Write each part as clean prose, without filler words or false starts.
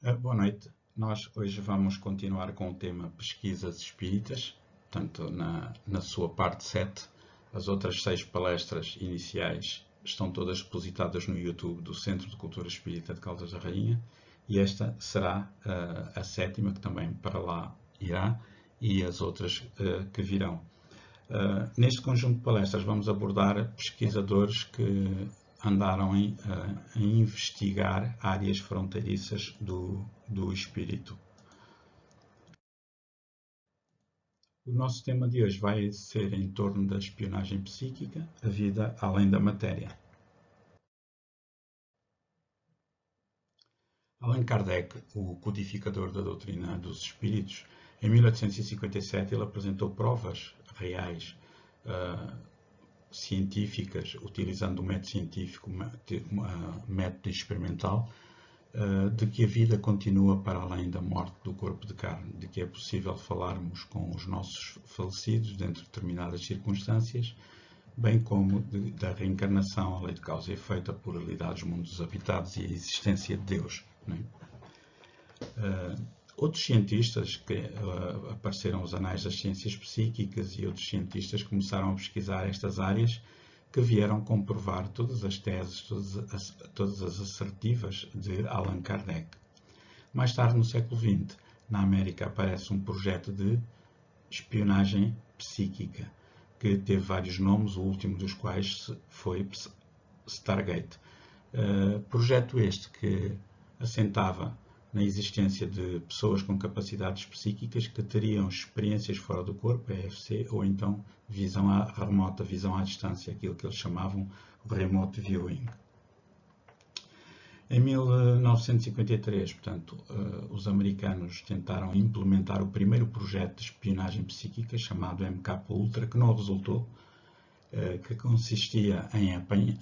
Boa noite. Nós hoje vamos continuar com o tema Pesquisas Espíritas, portanto, na sua parte 7. As outras 6 palestras iniciais estão todas depositadas no YouTube do Centro de Cultura Espírita de Caldas da Rainha e esta será a sétima, que também para lá irá, e as outras que virão. Neste conjunto de palestras vamos abordar pesquisadores que andaram a investigar áreas fronteiriças do espírito. O nosso tema de hoje vai ser em torno da espionagem psíquica, a vida além da matéria. Allan Kardec, o codificador da doutrina dos espíritos, em 1857 ele apresentou provas reais científicas, utilizando o método científico, método experimental, de que a vida continua para além da morte do corpo de carne, de que é possível falarmos com os nossos falecidos dentro de determinadas circunstâncias, bem como da reencarnação, a lei de causa e efeito, a pluralidade dos mundos habitados e a existência de Deus. Não é? Outros cientistas que apareceram nos anais das ciências psíquicas e outros cientistas começaram a pesquisar estas áreas que vieram comprovar todas as teses, todas as assertivas de Allan Kardec. Mais tarde, no século XX, na América aparece um projeto de espionagem psíquica que teve vários nomes, o último dos quais foi Stargate. Projeto este que assentava na existência de pessoas com capacidades psíquicas que teriam experiências fora do corpo, EFC, ou então remota visão à distância, aquilo que eles chamavam o remote viewing. Em 1953, portanto, os americanos tentaram implementar o primeiro projeto de espionagem psíquica, chamado MK-Ultra, que não resultou, que consistia em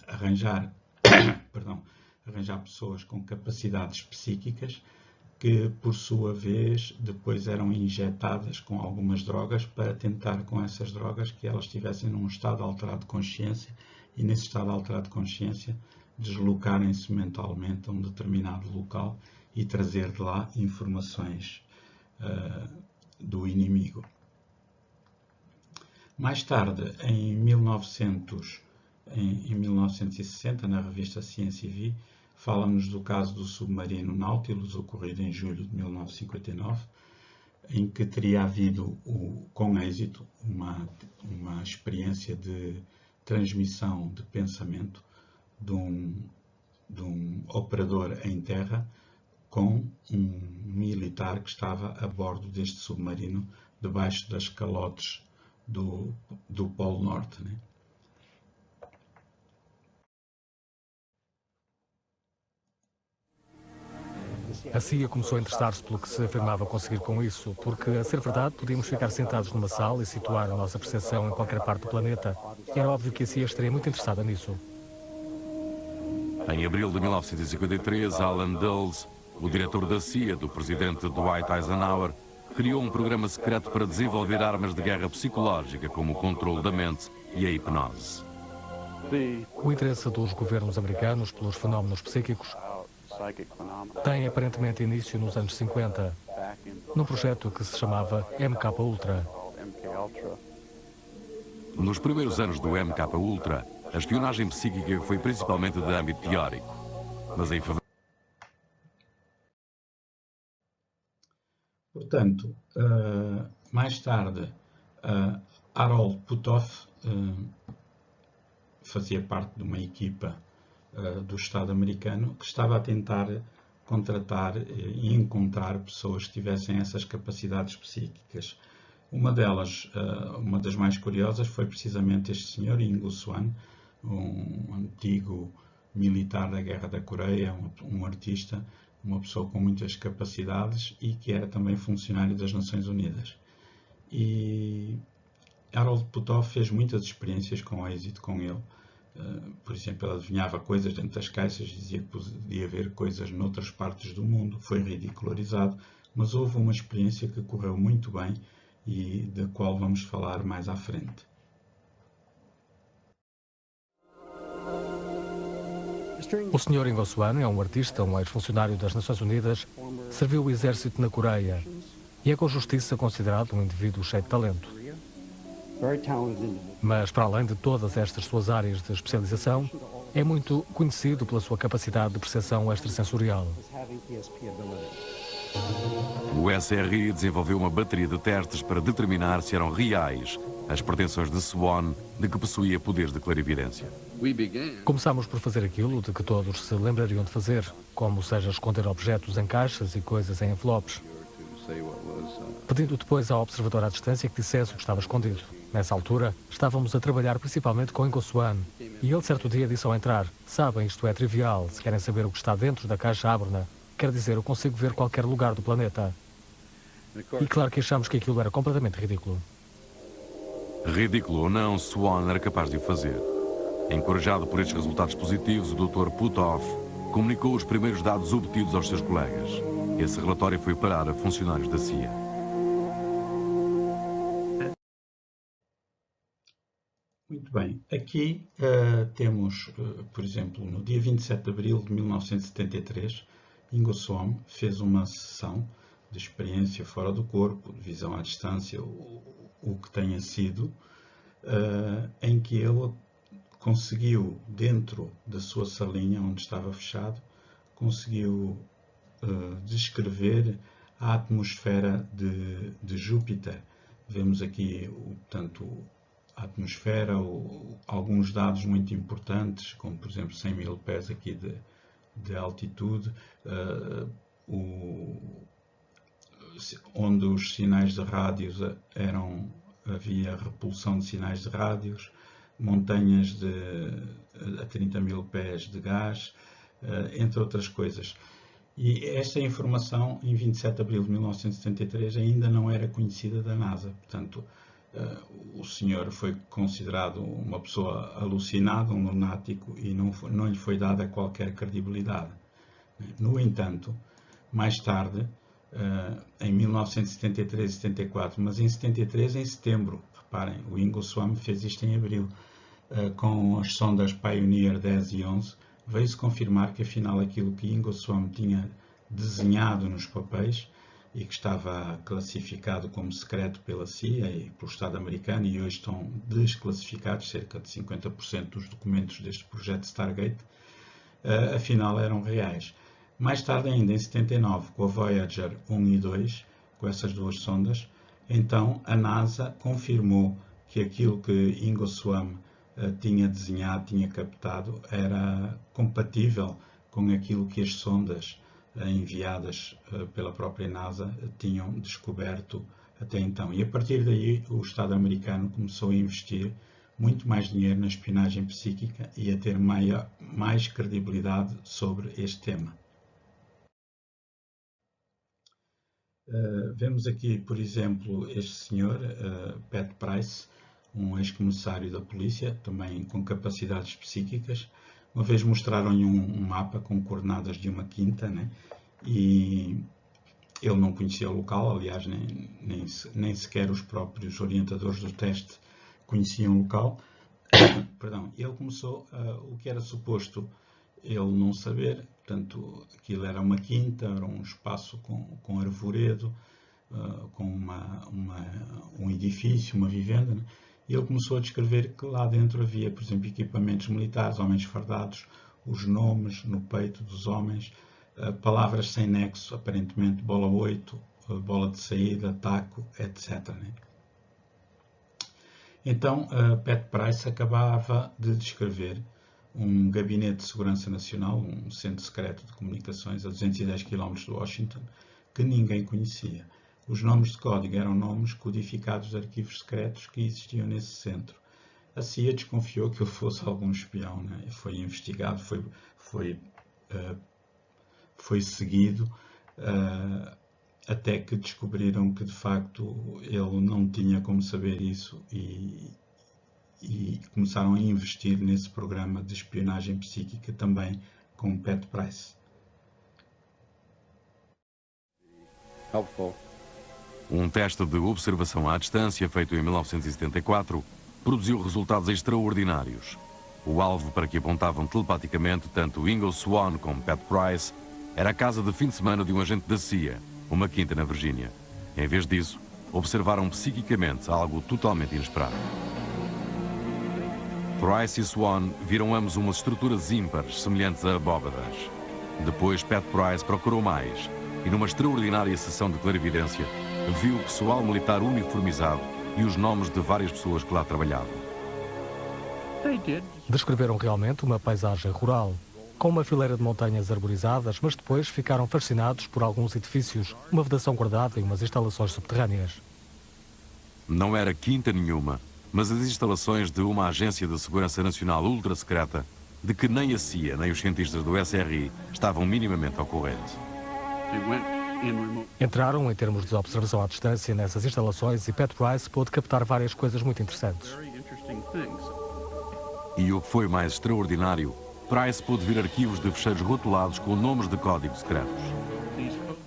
arranjar pessoas com capacidades psíquicas que, por sua vez, depois eram injetadas com algumas drogas para tentar, com essas drogas, que elas estivessem num estado alterado de consciência e, nesse estado alterado de consciência, deslocarem-se mentalmente a um determinado local e trazer de lá informações do inimigo. Mais tarde, em 1960, na revista Ciência e Vie, fala-nos do caso do submarino Nautilus, ocorrido em julho de 1959, em que teria havido, com êxito, uma experiência de transmissão de pensamento de um operador em terra com um militar que estava a bordo deste submarino, debaixo das calotes do Polo Norte, né? A CIA começou a interessar-se pelo que se afirmava conseguir com isso, porque, a ser verdade, podíamos ficar sentados numa sala e situar a nossa percepção em qualquer parte do planeta. E era óbvio que a CIA estaria muito interessada nisso. Em abril de 1953, Alan Dulles, o diretor da CIA do presidente Dwight Eisenhower, criou um programa secreto para desenvolver armas de guerra psicológica, como o controle da mente e a hipnose. O interesse dos governos americanos pelos fenómenos psíquicos tem aparentemente início nos anos 50, num projeto que se chamava MK-Ultra. Nos primeiros anos do MK-Ultra, a espionagem psíquica foi principalmente de âmbito teórico, mas em fevereiro... Portanto, mais tarde, Harold Puthoff fazia parte de uma equipa do Estado americano que estava a tentar contratar e encontrar pessoas que tivessem essas capacidades psíquicas. Uma delas, uma das mais curiosas, foi precisamente este senhor, Ingo Swann, um antigo militar da Guerra da Coreia, um artista, uma pessoa com muitas capacidades e que era também funcionário das Nações Unidas. E Harold Puthoff fez muitas experiências com êxito com ele. Por exemplo, ele adivinhava coisas dentro das caixas, dizia que podia haver coisas noutras partes do mundo, foi ridicularizado, mas houve uma experiência que correu muito bem e da qual vamos falar mais à frente. O Sr. Ingo Swan é um artista, um ex-funcionário das Nações Unidas, serviu o exército na Coreia e é com justiça considerado um indivíduo cheio de talento. Mas, para além de todas estas suas áreas de especialização, é muito conhecido pela sua capacidade de percepção extrasensorial. O SRI desenvolveu uma bateria de testes para determinar se eram reais as pretensões de Swan de que possuía poderes de clarividência. Começámos por fazer aquilo de que todos se lembrariam de fazer, como seja esconder objetos em caixas e coisas em envelopes, pedindo depois ao observador à distância que dissesse o que estava escondido. Nessa altura, estávamos a trabalhar principalmente com Ingo Swan, e ele certo dia disse ao entrar: "Sabem, isto é trivial, se querem saber o que está dentro da caixa, abram-na. Quer dizer, eu consigo ver qualquer lugar do planeta." E claro que achamos que aquilo era completamente ridículo. Ridículo ou não, Swan era capaz de o fazer. Encorajado por estes resultados positivos, o Dr. Puthoff comunicou os primeiros dados obtidos aos seus colegas. Esse relatório foi parar a funcionários da CIA. Muito bem. Aqui temos, por exemplo, no dia 27 de abril de 1973, Ingo Swan fez uma sessão de experiência fora do corpo, de visão à distância, o que tenha sido, em que ele conseguiu, dentro da sua salinha, onde estava fechado, conseguiu descrever a atmosfera de Júpiter. Vemos aqui, tanto a atmosfera, alguns dados muito importantes, como por exemplo 100 mil pés aqui de altitude, onde os sinais de rádios havia repulsão de sinais de rádios, montanhas a 30 mil pés de gás, entre outras coisas. E esta informação, em 27 de abril de 1973, ainda não era conhecida da NASA. Portanto, o senhor foi considerado uma pessoa alucinada, um lunático, e não lhe foi dada qualquer credibilidade. No entanto, mais tarde, em 1973 e 74, mas em 73, em setembro, reparem, o Ingo Swan fez isto em abril, com as sondas Pioneer 10 e 11, veio-se confirmar que afinal aquilo que Ingo Swan tinha desenhado nos papéis e que estava classificado como secreto pela CIA e pelo Estado americano, e hoje estão desclassificados cerca de 50% dos documentos deste projeto Stargate, afinal eram reais. Mais tarde ainda, em 79, com a Voyager 1 e 2, com essas duas sondas, então a NASA confirmou que aquilo que Ingo Swan tinha desenhado, tinha captado, era compatível com aquilo que as sondas enviadas pela própria NASA tinham descoberto até então. E a partir daí o Estado americano começou a investir muito mais dinheiro na espionagem psíquica e a ter mais credibilidade sobre este tema. Vemos aqui, por exemplo, este senhor, Pat Price, um ex-comissário da polícia, também com capacidades psíquicas. Uma vez mostraram-lhe um mapa com coordenadas de uma quinta, né? E ele não conhecia o local, aliás, nem sequer os próprios orientadores do teste conheciam o local. Perdão, ele começou o que era suposto ele não saber, portanto, aquilo era uma quinta, era um espaço com arvoredo, com um edifício, uma vivenda, né? E ele começou a descrever que lá dentro havia, por exemplo, equipamentos militares, homens fardados, os nomes no peito dos homens, palavras sem nexo, aparentemente bola 8, bola de saída, taco, etc. Né? Então, Pat Price acabava de descrever um gabinete de segurança nacional, um centro secreto de comunicações a 210 km de Washington, que ninguém conhecia. Os nomes de código eram nomes codificados de arquivos secretos que existiam nesse centro. A CIA desconfiou que ele fosse algum espião, né? Foi investigado, foi seguido, até que descobriram que de facto ele não tinha como saber isso e começaram a investir nesse programa de espionagem psíquica também com Pat Price. Um teste de observação à distância feito em 1974 produziu resultados extraordinários. O alvo para que apontavam telepaticamente tanto Ingo Swann como Pat Price era a casa de fim de semana de um agente da CIA, uma quinta na Virgínia. Em vez disso, observaram psiquicamente algo totalmente inesperado. Price e Swann viram ambos umas estruturas ímpares semelhantes a abóbadas. Depois, Pat Price procurou mais e, numa extraordinária sessão de clarividência, viu o pessoal militar uniformizado e os nomes de várias pessoas que lá trabalhavam. Descreveram realmente uma paisagem rural, com uma fileira de montanhas arborizadas, mas depois ficaram fascinados por alguns edifícios, uma vedação guardada e umas instalações subterrâneas. Não era quinta nenhuma, mas as instalações de uma agência de segurança nacional ultra secreta, de que nem a CIA nem os cientistas do SRI estavam minimamente ao corrente. Entraram, em termos de observação à distância, nessas instalações e Pat Price pôde captar várias coisas muito interessantes. E o que foi mais extraordinário, Price pôde ver arquivos de fecheiros rotulados com nomes de códigos secretos.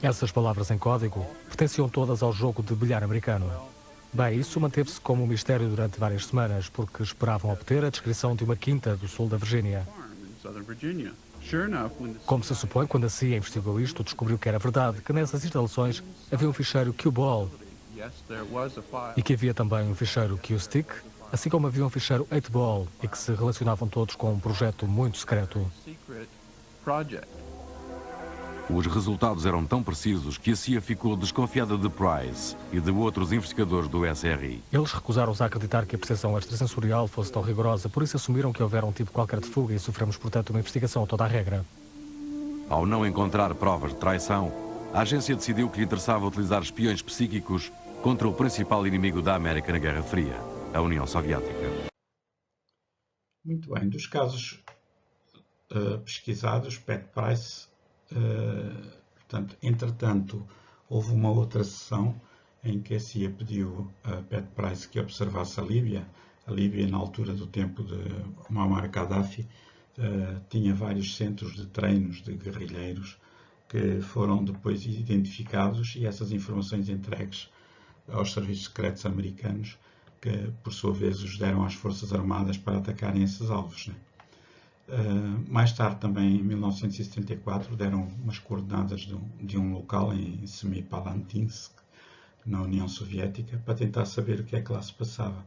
Essas palavras em código pertenciam todas ao jogo de bilhar americano. Bem, isso manteve-se como um mistério durante várias semanas, porque esperavam obter a descrição de uma quinta do sul da Virgínia. Como se supõe, quando a CIA investigou isto, descobriu que era verdade, que nessas instalações havia um ficheiro Q-Ball e que havia também um ficheiro Q-Stick, assim como havia um ficheiro 8-Ball e que se relacionavam todos com um projeto muito secreto. Os resultados eram tão precisos que a CIA ficou desconfiada de Price e de outros investigadores do SRI. Eles recusaram-se a acreditar que a percepção extrasensorial fosse tão rigorosa, por isso assumiram que houvera um tipo qualquer de fuga e sofremos, portanto, uma investigação a toda a regra. Ao não encontrar provas de traição, a agência decidiu que lhe interessava utilizar espiões psíquicos contra o principal inimigo da América na Guerra Fria, a União Soviética. Muito bem, dos casos pesquisados, Pat Price, portanto, entretanto, houve uma outra sessão em que a CIA pediu a Pat Price que observasse a Líbia. A Líbia, na altura do tempo de Muammar Gaddafi, tinha vários centros de treinos de guerrilheiros que foram depois identificados e essas informações entregues aos serviços secretos americanos, que por sua vez os deram às Forças Armadas para atacarem esses alvos, né? Mais tarde, também em 1974, deram umas coordenadas de um local em Semipalatinsk, na União Soviética, para tentar saber o que é que lá se passava.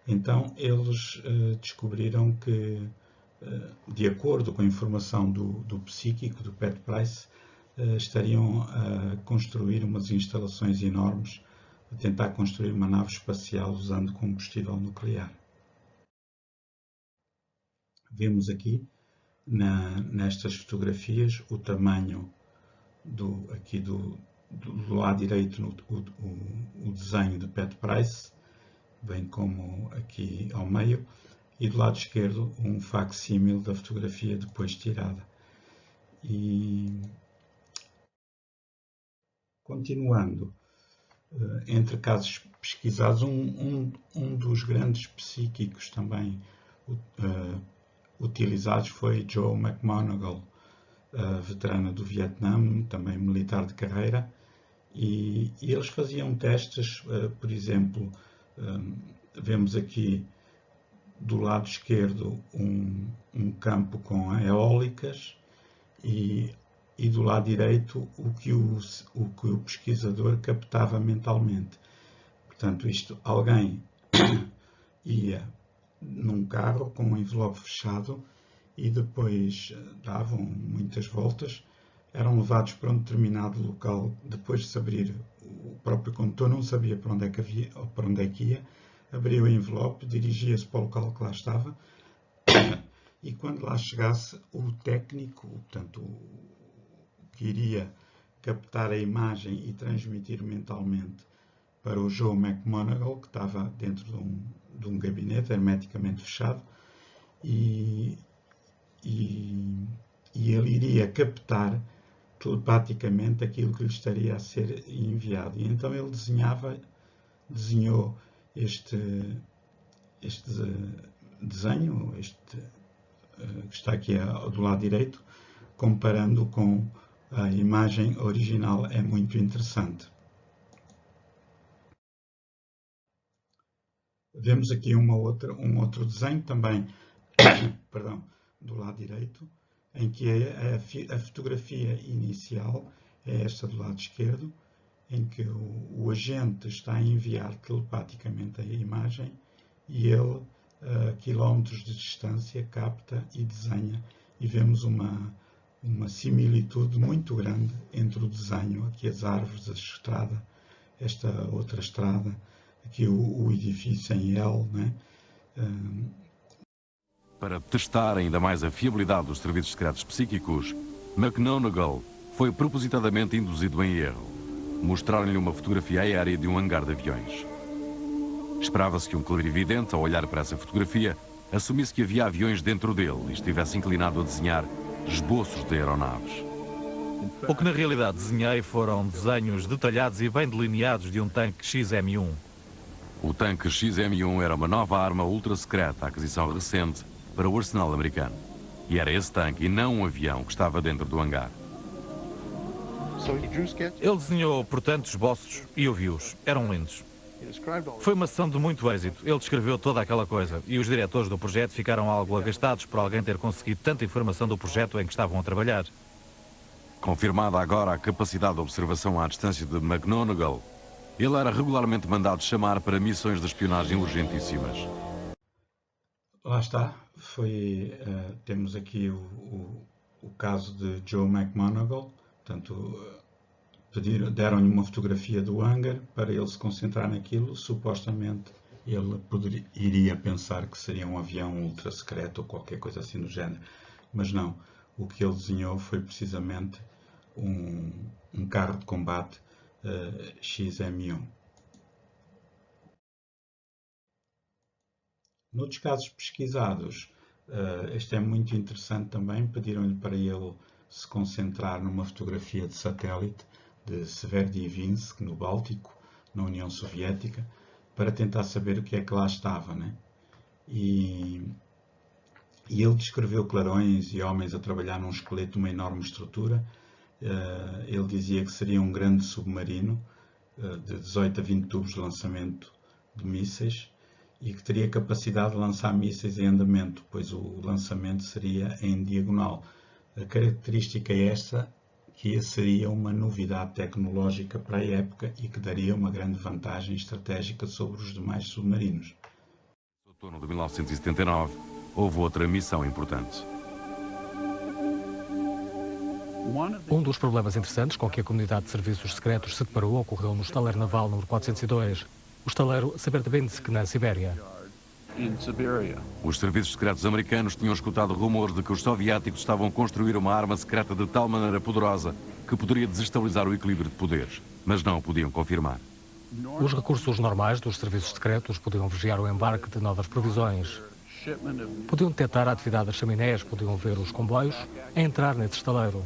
Então, eles descobriram que, de acordo com a informação do psíquico, do Pat Price, estariam a construir umas instalações enormes, a tentar construir uma nave espacial usando combustível nuclear. Vemos aqui, nestas fotografias, o tamanho do lado direito, o desenho de Pat Price, bem como aqui ao meio, e do lado esquerdo um facsímil da fotografia depois tirada. E, continuando, entre casos pesquisados, um dos grandes psíquicos também utilizados foi Joe McMoneagle, veterano do Vietnã, também militar de carreira, e eles faziam testes, por exemplo, vemos aqui do lado esquerdo um campo com eólicas e do lado direito o que o pesquisador captava mentalmente. Portanto, alguém ia num carro com um envelope fechado e depois davam muitas voltas, eram levados para um determinado local, depois de se abrir o próprio condutor, não sabia para onde é que ia, abria o envelope, dirigia-se para o local que lá estava e quando lá chegasse o técnico, portanto o que iria captar a imagem e transmitir mentalmente para o Joe McMoneagle, que estava dentro de um gabinete hermeticamente fechado, e ele iria captar telepaticamente aquilo que lhe estaria a ser enviado. E então ele desenhou este desenho, que está aqui do lado direito, comparando com a imagem original. É muito interessante. Vemos aqui um outro desenho também perdão, do lado direito, em que a fotografia inicial é esta do lado esquerdo, em que o agente está a enviar telepaticamente a imagem e ele, a quilómetros de distância, capta e desenha, e vemos uma similitude muito grande entre o desenho, aqui as árvores, a estrada, esta outra estrada, aqui o edifício em L, né? Para testar ainda mais a fiabilidade dos serviços secretos psíquicos, McGonigal foi propositadamente induzido em erro. Mostraram-lhe uma fotografia aérea de um hangar de aviões. Esperava-se que um clarividente, ao olhar para essa fotografia, assumisse que havia aviões dentro dele e estivesse inclinado a desenhar esboços de aeronaves. O que na realidade desenhei foram desenhos detalhados e bem delineados de um tanque XM-1. O tanque XM-1 era uma nova arma ultra-secreta, aquisição recente para o arsenal americano. E era esse tanque e não um avião que estava dentro do hangar. Ele desenhou, portanto, esboços e eu vi-os. Eram lindos. Foi uma sessão de muito êxito. Ele descreveu toda aquela coisa e os diretores do projeto ficaram algo agastados por alguém ter conseguido tanta informação do projeto em que estavam a trabalhar. Confirmada agora a capacidade de observação à distância de McGonigal, ele era regularmente mandado chamar para missões de espionagem urgentíssimas. Lá está, temos aqui o caso de Joe McGonigal. Portanto, deram-lhe uma fotografia do hangar para ele se concentrar naquilo. Supostamente ele iria pensar que seria um avião ultra secreto ou qualquer coisa assim do género, mas não. O que ele desenhou foi precisamente um carro de combate XM1. Noutros casos pesquisados, este é muito interessante também, pediram-lhe para ele se concentrar numa fotografia de satélite de Severdivinsk, no Báltico, na União Soviética, para tentar saber o que é que lá estava, né? E ele descreveu clarões e homens a trabalhar num esqueleto de uma enorme estrutura. Ele dizia que seria um grande submarino de 18 a 20 tubos de lançamento de mísseis e que teria capacidade de lançar mísseis em andamento, pois o lançamento seria em diagonal. A característica é esta, que seria uma novidade tecnológica para a época e que daria uma grande vantagem estratégica sobre os demais submarinos. No outono de 1979, houve outra missão importante. Um dos problemas interessantes com que a comunidade de serviços secretos se deparou ocorreu no estaleiro naval número 402, o estaleiro Severodvinsk, na Sibéria. Os serviços secretos americanos tinham escutado rumores de que os soviéticos estavam a construir uma arma secreta de tal maneira poderosa que poderia desestabilizar o equilíbrio de poderes, mas não o podiam confirmar. Os recursos normais dos serviços secretos podiam vigiar o embarque de novas provisões. Podiam detectar a atividade das chaminés, podiam ver os comboios a entrar nesse estaleiro.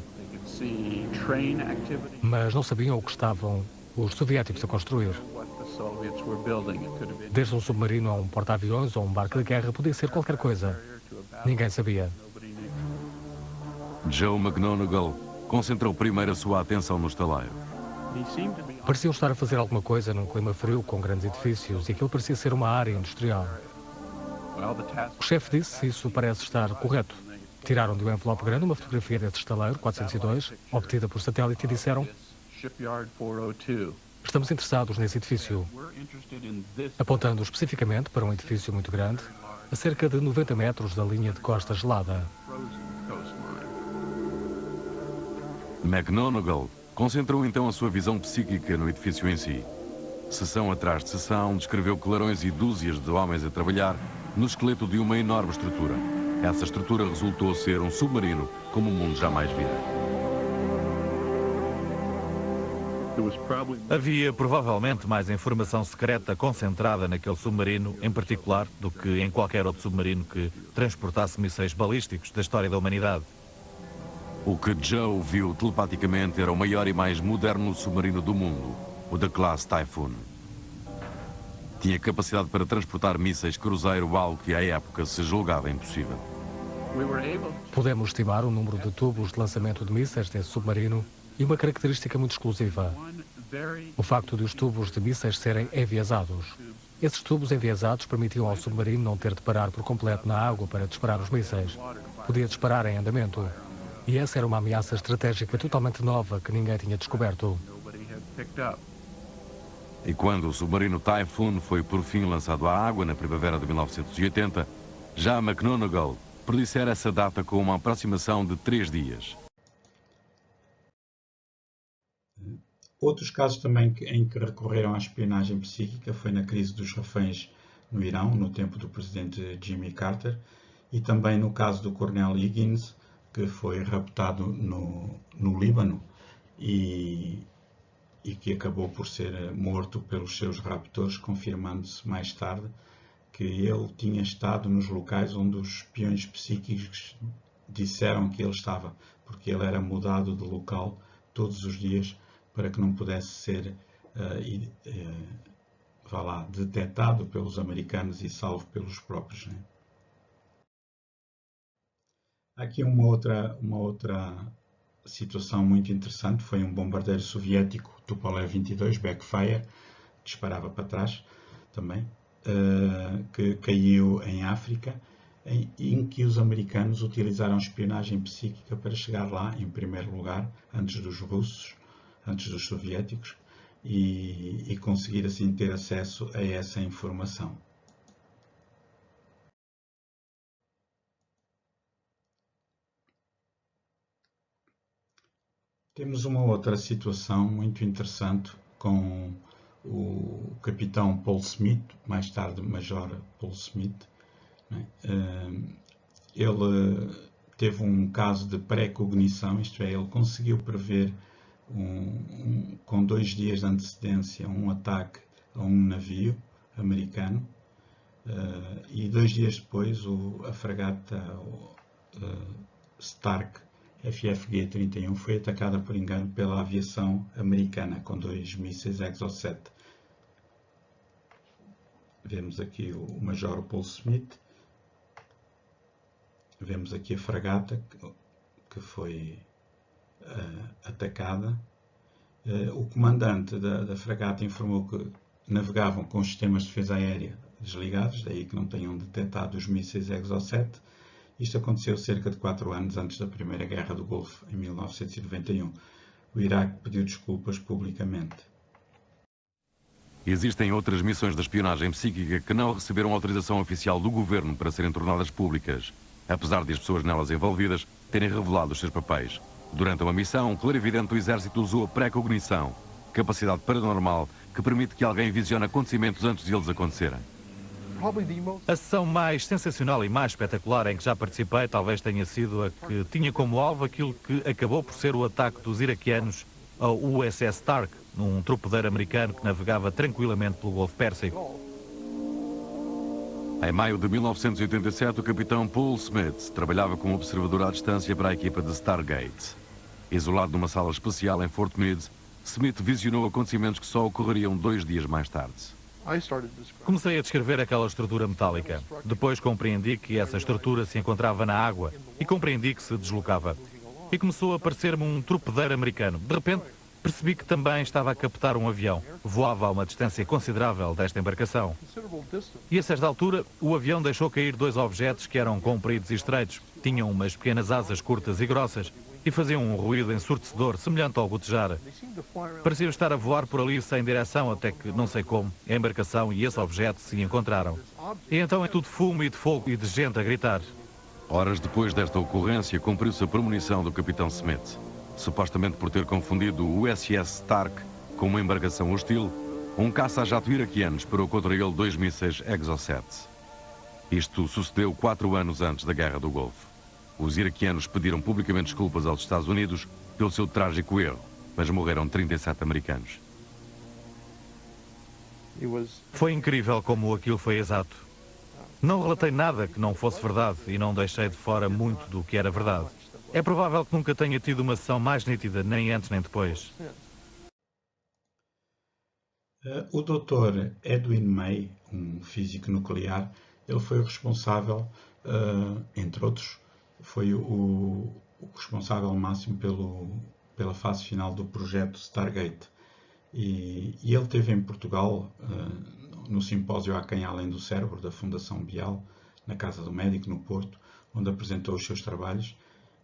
Mas não sabiam o que estavam os soviéticos a construir. Desde um submarino a um porta-aviões ou um barco de guerra, podia ser qualquer coisa. Ninguém sabia. Joe McGonigal concentrou primeiro a sua atenção no estaleiro. Pareciam estar a fazer alguma coisa num clima frio, com grandes edifícios, e aquilo parecia ser uma área industrial. O chefe disse: isso parece estar correto. Tiraram de um envelope grande uma fotografia desse estaleiro, 402, obtida por satélite, e disseram: estamos interessados nesse edifício, apontando especificamente para um edifício muito grande, a cerca de 90 metros da linha de costa gelada. McGonigal concentrou então a sua visão psíquica no edifício em si. Sessão atrás de sessão, descreveu clarões e dúzias de homens a trabalhar no esqueleto de uma enorme estrutura. Essa estrutura resultou ser um submarino como o mundo jamais vira. Havia provavelmente mais informação secreta concentrada naquele submarino, em particular, do que em qualquer outro submarino que transportasse mísseis balísticos da história da humanidade. O que Joe viu telepaticamente era o maior e mais moderno submarino do mundo, o da classe Typhoon. Tinha capacidade para transportar mísseis cruzeiro, algo que à época se julgava impossível. Podemos estimar o número de tubos de lançamento de mísseis desse submarino e uma característica muito exclusiva: o facto de os tubos de mísseis serem enviesados. Esses tubos enviesados permitiam ao submarino não ter de parar por completo na água para disparar os mísseis. Podia disparar em andamento. E essa era uma ameaça estratégica totalmente nova que ninguém tinha descoberto. E quando o submarino Typhoon foi por fim lançado à água na primavera de 1980, já McGonagle predissera essa data com uma aproximação de 3 dias. Outros casos também em que recorreram à espionagem psíquica foi na crise dos reféns no Irão, no tempo do presidente Jimmy Carter, e também no caso do coronel Higgins, que foi raptado no Líbano e que acabou por ser morto pelos seus raptores, confirmando-se mais tarde que ele tinha estado nos locais onde os espiões psíquicos disseram que ele estava, porque ele era mudado de local todos os dias para que não pudesse ser detectado pelos americanos e salvo pelos próprios. Né? Aqui uma outra situação muito interessante foi um bombardeiro soviético, Tupolev 22, Backfire, disparava para trás também, que caiu em África, em que os americanos utilizaram espionagem psíquica para chegar lá, em primeiro lugar, antes dos russos, antes dos soviéticos, e conseguir assim ter acesso a essa informação. Temos uma outra situação muito interessante com o capitão Paul Smith, mais tarde Major Paul Smith. Ele teve um caso de pré-cognição, isto é, ele conseguiu prever com 2 dias de antecedência um ataque a um navio americano e 2 dias depois a fragata Stark FFG-31 foi atacada por engano pela aviação americana com 2 mísseis Exocet. Vemos aqui o Major Paul Smith, vemos aqui a fragata que foi atacada. O comandante da fragata informou que navegavam com os sistemas de defesa aérea desligados, daí que não tenham detectado os mísseis Exocet. Isto aconteceu cerca de 4 anos antes da Primeira Guerra do Golfo, em 1991. O Iraque pediu desculpas publicamente. Existem outras missões de espionagem psíquica que não receberam autorização oficial do governo para serem tornadas públicas, apesar de as pessoas nelas envolvidas terem revelado os seus papéis. Durante uma missão, um clarividente do Exército usou a pré-cognição, capacidade paranormal que permite que alguém visione acontecimentos antes de eles acontecerem. A sessão mais sensacional e mais espetacular em que já participei talvez tenha sido a que tinha como alvo aquilo que acabou por ser o ataque dos iraquianos ao USS Stark, num torpedeiro americano que navegava tranquilamente pelo Golfo Pérsico. Em maio de 1987, o capitão Paul Smith trabalhava como observador à distância para a equipa de Stargate. Isolado numa sala especial em Fort Meade, Smith visionou acontecimentos que só ocorreriam 2 dias mais tarde. Comecei a descrever aquela estrutura metálica. Depois compreendi que essa estrutura se encontrava na água e compreendi que se deslocava. E começou a parecer-me um torpedeiro americano. De repente, percebi que também estava a captar um avião. Voava a uma distância considerável desta embarcação. E a certa altura, o avião deixou cair 2 objetos que eram compridos e estreitos. Tinham umas pequenas asas curtas e grossas e faziam um ruído ensurdecedor, semelhante ao gotejar. Pareciam estar a voar por ali sem direção, até que, não sei como, a embarcação e esse objeto se encontraram. E então é tudo fumo e de fogo e de gente a gritar. Horas depois desta ocorrência, cumpriu-se a premonição do capitão Smith. Supostamente por ter confundido o USS Stark com uma embarcação hostil, um caça-jato iraquiano disparou contra ele 2 mísseis Exocet. Isto sucedeu 4 anos antes da Guerra do Golfo. Os iraquianos pediram publicamente desculpas aos Estados Unidos pelo seu trágico erro, mas morreram 37 americanos. Foi incrível como aquilo foi exato. Não relatei nada que não fosse verdade e não deixei de fora muito do que era verdade. É provável que nunca tenha tido uma sessão mais nítida, nem antes nem depois. O Dr. Edwin May, um físico nuclear, ele foi o responsável, entre outros, foi o responsável máximo pela fase final do projeto Stargate. E ele esteve em Portugal no simpósio Há Quem Além do Cérebro, da Fundação Bial, na Casa do Médico, no Porto, onde apresentou os seus trabalhos,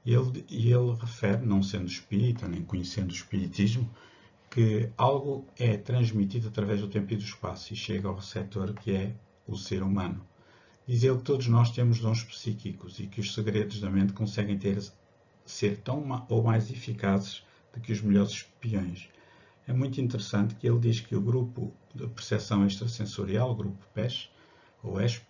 e ele refere, não sendo espírita, nem conhecendo o espiritismo, que algo é transmitido através do tempo e do espaço e chega ao receptor, que é o ser humano. Diz ele que todos nós temos dons psíquicos e que os segredos da mente conseguem ser tão ou mais eficazes do que os melhores espiões. É muito interessante que ele diz que o grupo de percepção extrasensorial, o grupo PES, ou ESP,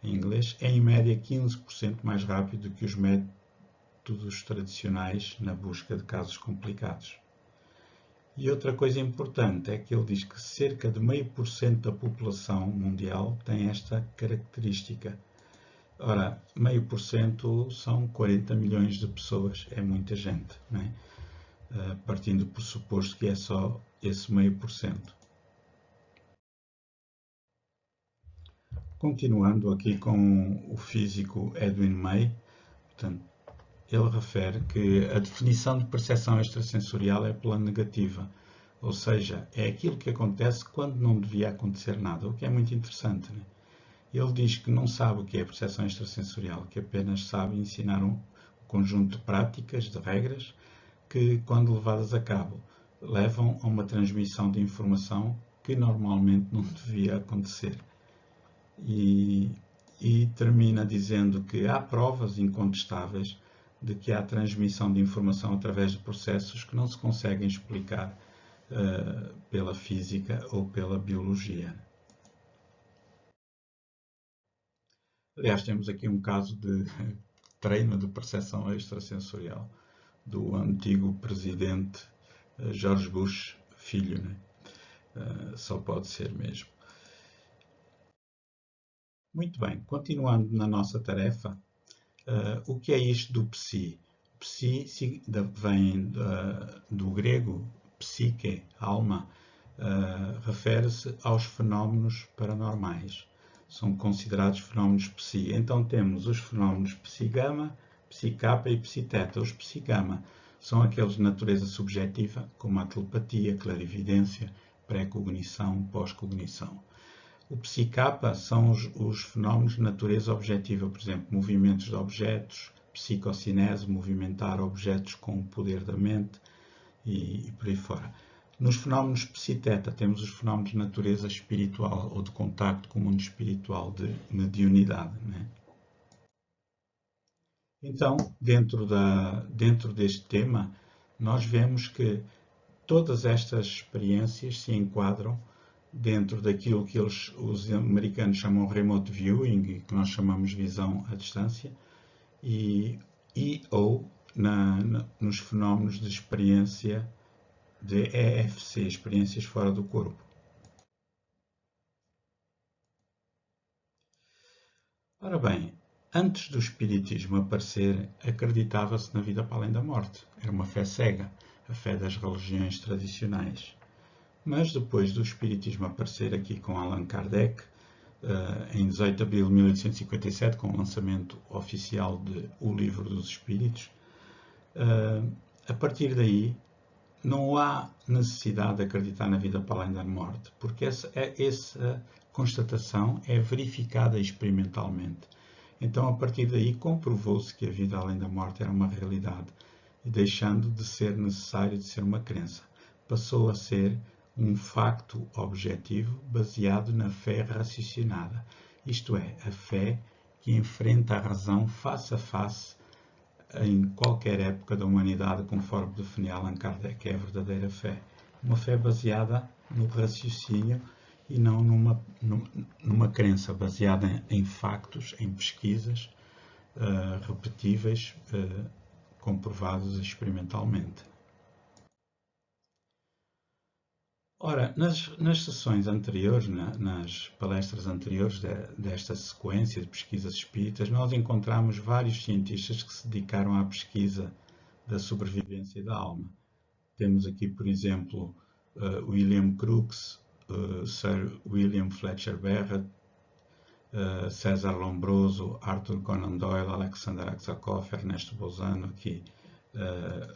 em inglês, é em média 15% mais rápido do que os métodos tradicionais na busca de casos complicados. E outra coisa importante é que ele diz que cerca de 0,5% da população mundial tem esta característica. Ora, 0,5% são 40 milhões de pessoas, é muita gente, não é? Partindo do pressuposto que é só esse 0,5%. Continuando aqui com o físico Edwin May, portanto, ele refere que a definição de percepção extrasensorial é pela negativa, ou seja, é aquilo que acontece quando não devia acontecer nada, o que é muito interessante, né? Ele diz que não sabe o que é percepção extrasensorial, que apenas sabe ensinar um conjunto de práticas, de regras, que, quando levadas a cabo, levam a uma transmissão de informação que normalmente não devia acontecer. E termina dizendo que há provas incontestáveis de que há transmissão de informação através de processos que não se conseguem explicar pela física ou pela biologia. Aliás, temos aqui um caso de treino de percepção extrasensorial do antigo presidente George Bush, filho, né? Só pode ser mesmo. Muito bem, continuando na nossa tarefa, o que é isto do psi? Psi vem do grego psique, alma, refere-se aos fenómenos paranormais. São considerados fenómenos psi. Então temos os fenómenos psi-gama, psi-kappa e psi-teta. Os psi-gama são aqueles de natureza subjetiva, como a telepatia, clarividência, pré-cognição, pós-cognição. O psi-kappa são os fenómenos de natureza objetiva, por exemplo, movimentos de objetos, psicocinese, movimentar objetos com o poder da mente e por aí fora. Nos fenómenos psi-teta temos os fenómenos de natureza espiritual ou de contacto com o mundo espiritual, de mediunidade, né? Então, dentro deste tema, nós vemos que todas estas experiências se enquadram dentro daquilo que os americanos chamam remote viewing, que nós chamamos visão à distância, ou nos fenómenos de experiência de EFC, experiências fora do corpo. Ora bem, antes do espiritismo aparecer, acreditava-se na vida para além da morte. Era uma fé cega, a fé das religiões tradicionais. Mas depois do espiritismo aparecer aqui com Allan Kardec, em 18 de abril de 1857, com o lançamento oficial de O Livro dos Espíritos, a partir daí não há necessidade de acreditar na vida para além da morte, porque essa constatação é verificada experimentalmente. Então, a partir daí, comprovou-se que a vida além da morte era uma realidade, e deixando de ser necessário de ser uma crença, passou a ser um facto objetivo baseado na fé raciocinada, isto é, a fé que enfrenta a razão face a face em qualquer época da humanidade, conforme definia Allan Kardec, é a verdadeira fé. Uma fé baseada no raciocínio e não numa crença baseada em factos, em pesquisas repetíveis, comprovados experimentalmente. Ora, nas sessões anteriores, nas palestras anteriores desta sequência de pesquisas espíritas, nós encontramos vários cientistas que se dedicaram à pesquisa da sobrevivência da alma. Temos aqui, por exemplo, William Crookes, Sir William Fletcher Barrett, César Lombroso, Arthur Conan Doyle, Alexander Aksakov, Ernesto Bolzano, aqui,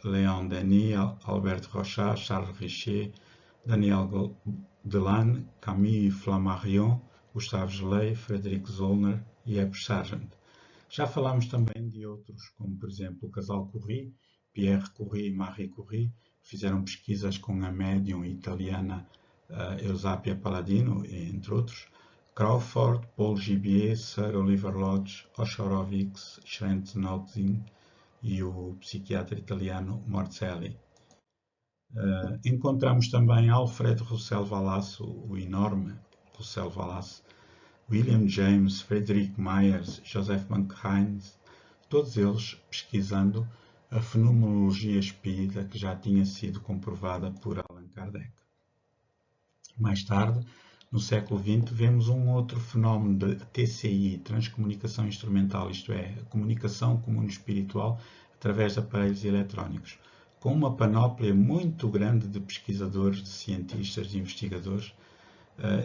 Léon Denis, Albert Rochat, Charles Richer, Daniel Delanne, Camille Flammarion, Gustave Geley, Frederick Zollner e Eb Sargent. Já falámos também de outros, como por exemplo o casal Curie, Pierre Curie e Marie Curie, que fizeram pesquisas com a médium italiana Eusapia Palladino, entre outros, Crawford, Paul Gibier, Sir Oliver Lodge, Oshorovitz, Schrenz-Notzing e o psiquiatra italiano Morzelli. Encontramos também Alfred Roussel Wallace, o enorme Roussel Wallace, William James, Frederick Myers, Joseph Mankind, todos eles pesquisando a fenomenologia espírita que já tinha sido comprovada por Allan Kardec. Mais tarde, no século XX, vemos um outro fenómeno de TCI, transcomunicação instrumental, isto é, a comunicação com o mundo espiritual através de aparelhos eletrónicos, com uma panóplia muito grande de pesquisadores, de cientistas, de investigadores,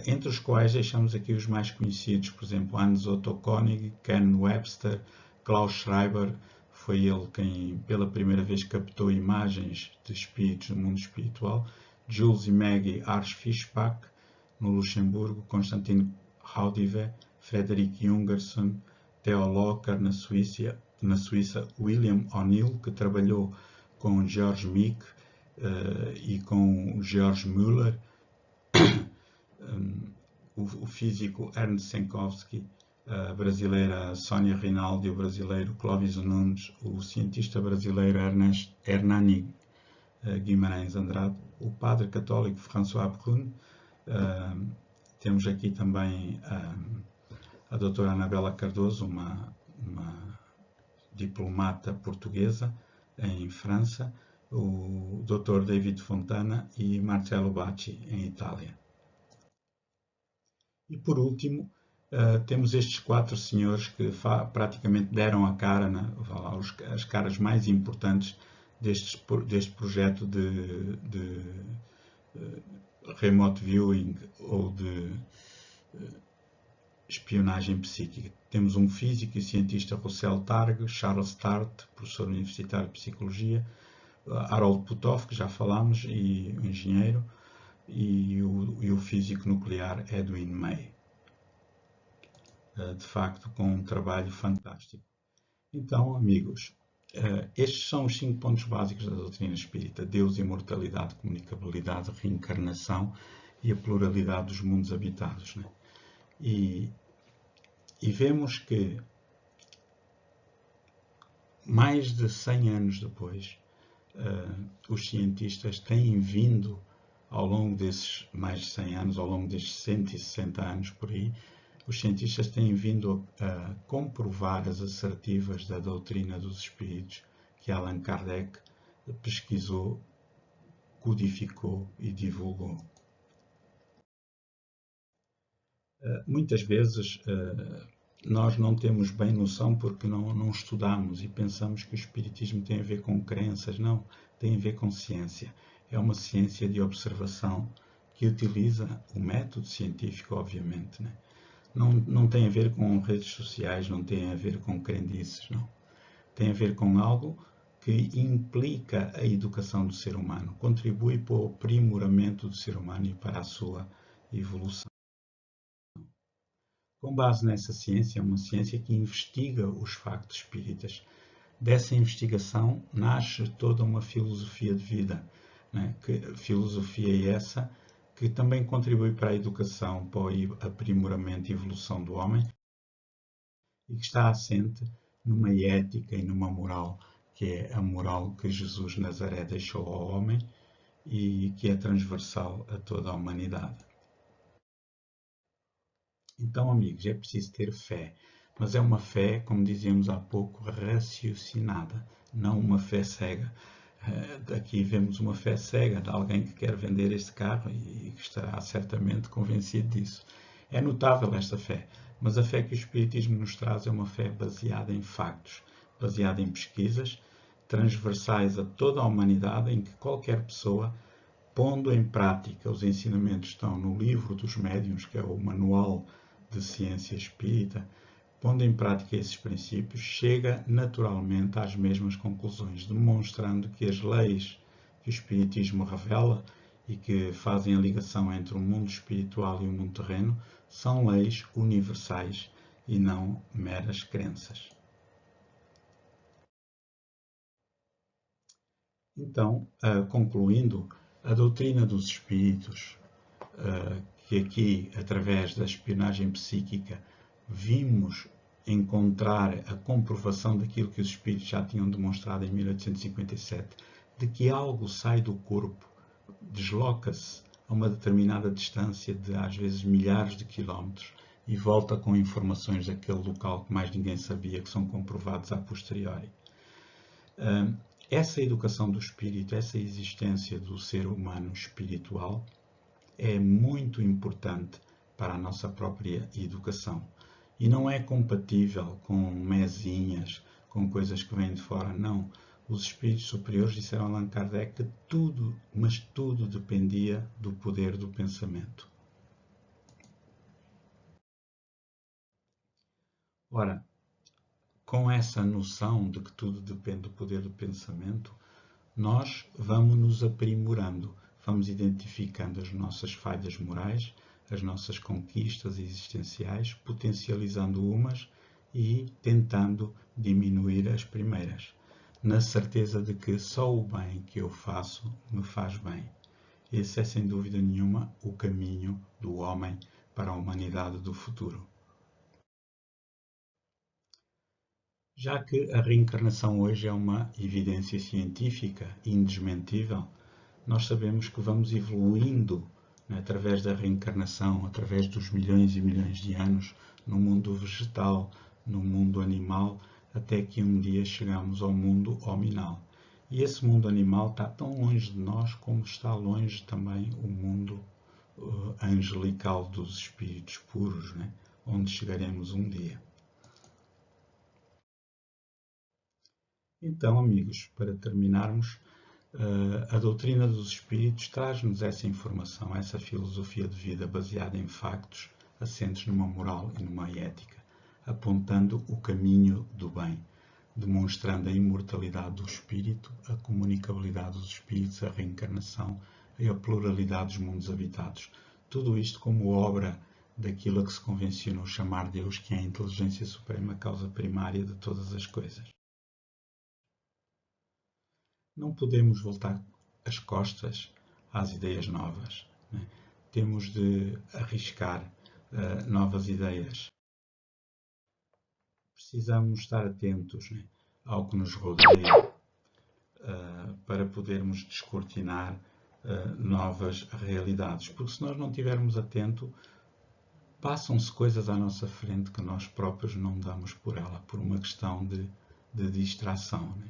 entre os quais deixamos aqui os mais conhecidos, por exemplo, Hans Otto Koenig, Ken Webster, Klaus Schreiber, foi ele quem pela primeira vez captou imagens de espíritos no mundo espiritual, Jules e Maggie Arsch-Fischbach, no Luxemburgo, Constantin Haudive, Frederick Jungerson, Theo Locker, na Suíça, William O'Neill, que trabalhou com George Meek e com George Müller, o físico Ernst Senkowski, a brasileira Sônia Rinaldi, o brasileiro Clóvis Nunes, o cientista brasileiro Hernani Guimarães Andrade, o padre católico François Brun, temos aqui também a doutora Anabela Cardoso, uma diplomata portuguesa em França, o Dr. David Fontana e Marcello Bacci em Itália. E por último, temos estes 4 senhores que praticamente deram a cara, as caras mais importantes deste projeto de remote viewing ou de espionagem psíquica. Temos um físico e cientista Roussel Targ, Charles Tart, professor universitário de psicologia, Harold Puthoff, que já falámos, e o engenheiro, e o físico nuclear Edwin May. De facto, com um trabalho fantástico. Então, amigos, estes são os 5 pontos básicos da doutrina espírita: Deus, imortalidade, comunicabilidade, reencarnação e a pluralidade dos mundos habitados, né? E vemos que mais de 100 anos depois, os cientistas têm vindo, ao longo desses mais de 100 anos, ao longo destes 160 anos por aí, os cientistas têm vindo a comprovar as assertivas da doutrina dos espíritos que Allan Kardec pesquisou, codificou e divulgou. Muitas vezes nós não temos bem noção porque não estudamos e pensamos que o espiritismo tem a ver com crenças. Não, tem a ver com ciência. É uma ciência de observação que utiliza o método científico, obviamente, né? Não tem a ver com redes sociais, não tem a ver com crendices, não. Tem a ver com algo que implica a educação do ser humano, contribui para o aprimoramento do ser humano e para a sua evolução. Com base nessa ciência, é uma ciência que investiga os factos espíritas. Dessa investigação nasce toda uma filosofia de vida, né? Filosofia essa que também contribui para a educação, para o aprimoramento e evolução do homem, e que está assente numa ética e numa moral, que é a moral que Jesus de Nazaré deixou ao homem e que é transversal a toda a humanidade. Então, amigos, é preciso ter fé, mas é uma fé, como dizíamos há pouco, raciocinada, não uma fé cega. Aqui vemos uma fé cega de alguém que quer vender este carro e que estará certamente convencido disso. É notável esta fé, mas a fé que o Espiritismo nos traz é uma fé baseada em factos, baseada em pesquisas, transversais a toda a humanidade, em que qualquer pessoa, pondo em prática os ensinamentos que estão no livro dos médiuns, que é o Manual de Ciência Espírita, pondo em prática esses princípios, chega naturalmente às mesmas conclusões, demonstrando que as leis que o Espiritismo revela e que fazem a ligação entre o mundo espiritual e o mundo terreno são leis universais e não meras crenças. Então, concluindo, a doutrina dos espíritos, que aqui, através da espionagem psíquica, vimos encontrar a comprovação daquilo que os espíritos já tinham demonstrado em 1857, de que algo sai do corpo, desloca-se a uma determinada distância de, às vezes, milhares de quilómetros e volta com informações daquele local que mais ninguém sabia, que são comprovados a posteriori. Essa educação do espírito, essa existência do ser humano espiritual é muito importante para a nossa própria educação. E não é compatível com mesinhas, com coisas que vêm de fora, não. Os espíritos superiores disseram a Allan Kardec que tudo, mas tudo dependia do poder do pensamento. Ora, com essa noção de que tudo depende do poder do pensamento, nós vamos nos aprimorando, vamos identificando as nossas falhas morais, as nossas conquistas existenciais, potencializando umas e tentando diminuir as primeiras, na certeza de que só o bem que eu faço me faz bem. Esse é, sem dúvida nenhuma, o caminho do homem para a humanidade do futuro. Já que a reencarnação hoje é uma evidência científica indesmentível, nós sabemos que vamos evoluindo, né, através da reencarnação, através dos milhões e milhões de anos, no mundo vegetal, no mundo animal, até que um dia chegamos ao mundo hominal. E esse mundo animal está tão longe de nós como está longe também o mundo angelical dos espíritos puros, né, onde chegaremos um dia. Então, amigos, para terminarmos, a doutrina dos espíritos traz-nos essa informação, essa filosofia de vida baseada em factos, assentes numa moral e numa ética, apontando o caminho do bem, demonstrando a imortalidade do espírito, a comunicabilidade dos espíritos, a reencarnação e a pluralidade dos mundos habitados. Tudo isto como obra daquilo a que se convencionou chamar Deus, que é a inteligência suprema, a causa primária de todas as coisas. Não podemos voltar as costas às ideias novas, né? Temos de arriscar novas ideias. Precisamos estar atentos, né, ao que nos rodeia para podermos descortinar novas realidades. Porque se nós não estivermos atentos, passam-se coisas à nossa frente que nós próprios não damos por ela, por uma questão de distração, né?